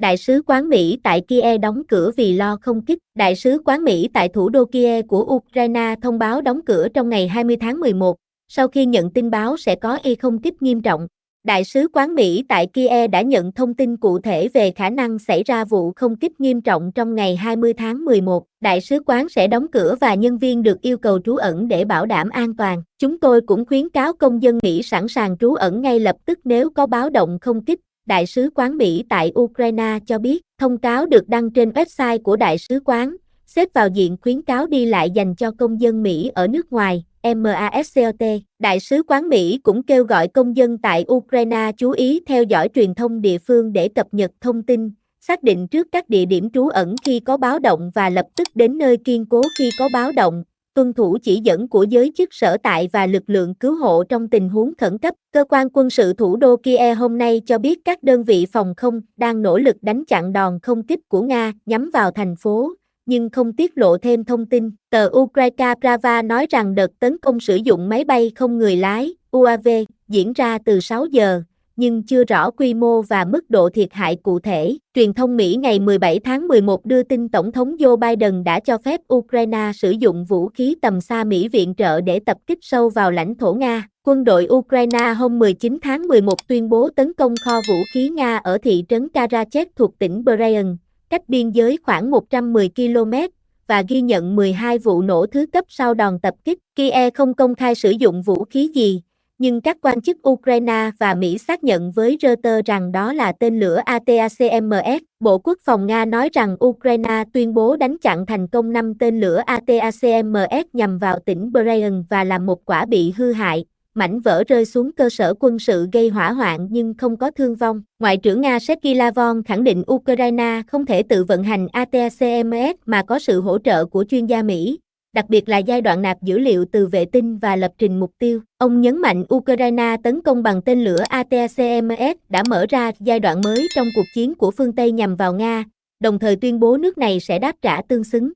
Đại sứ quán Mỹ tại Kiev đóng cửa vì lo không kích. Đại sứ quán Mỹ tại thủ đô Kiev của Ukraine thông báo đóng cửa trong ngày 20 tháng 11, sau khi nhận tin báo sẽ có không kích nghiêm trọng. Đại sứ quán Mỹ tại Kiev đã nhận thông tin cụ thể về khả năng xảy ra vụ không kích nghiêm trọng trong ngày 20 tháng 11. Đại sứ quán sẽ đóng cửa và nhân viên được yêu cầu trú ẩn để bảo đảm an toàn. Chúng tôi cũng khuyến cáo công dân Mỹ sẵn sàng trú ẩn ngay lập tức nếu có báo động không kích. Đại sứ quán Mỹ tại Ukraine cho biết, thông cáo được đăng trên website của đại sứ quán, xếp vào diện khuyến cáo đi lại dành cho công dân Mỹ ở nước ngoài, MASCOT. Đại sứ quán Mỹ cũng kêu gọi công dân tại Ukraine chú ý theo dõi truyền thông địa phương để cập nhật thông tin, xác định trước các địa điểm trú ẩn khi có báo động và lập tức đến nơi kiên cố khi có báo động, tuân thủ chỉ dẫn của giới chức sở tại và lực lượng cứu hộ trong tình huống khẩn cấp. Cơ quan quân sự thủ đô Kiev hôm nay cho biết các đơn vị phòng không đang nỗ lực đánh chặn đòn không kích của Nga nhắm vào thành phố, nhưng không tiết lộ thêm thông tin. Tờ Ukraina Prava nói rằng đợt tấn công sử dụng máy bay không người lái, UAV, diễn ra từ 6 giờ, nhưng chưa rõ quy mô và mức độ thiệt hại cụ thể. Truyền thông Mỹ ngày 17 tháng 11 đưa tin Tổng thống Joe Biden đã cho phép Ukraine sử dụng vũ khí tầm xa Mỹ viện trợ để tập kích sâu vào lãnh thổ Nga. Quân đội Ukraine hôm 19 tháng 11 tuyên bố tấn công kho vũ khí Nga ở thị trấn Karachek thuộc tỉnh Bryansk, cách biên giới khoảng 110 km, và ghi nhận 12 vụ nổ thứ cấp sau đòn tập kích. Kiev không công khai sử dụng vũ khí gì, nhưng các quan chức Ukraine và Mỹ xác nhận với Reuters rằng đó là tên lửa ATACMS. Bộ Quốc phòng Nga nói rằng Ukraine tuyên bố đánh chặn thành công 5 tên lửa ATACMS nhằm vào tỉnh Bryansk và làm một quả bị hư hại. Mảnh vỡ rơi xuống cơ sở quân sự gây hỏa hoạn nhưng không có thương vong. Ngoại trưởng Nga Sergei Lavrov khẳng định Ukraine không thể tự vận hành ATACMS mà có sự hỗ trợ của chuyên gia Mỹ, đặc biệt là giai đoạn nạp dữ liệu từ vệ tinh và lập trình mục tiêu. Ông nhấn mạnh Ukraine tấn công bằng tên lửa ATACMS đã mở ra giai đoạn mới trong cuộc chiến của phương Tây nhằm vào Nga, đồng thời tuyên bố nước này sẽ đáp trả tương xứng.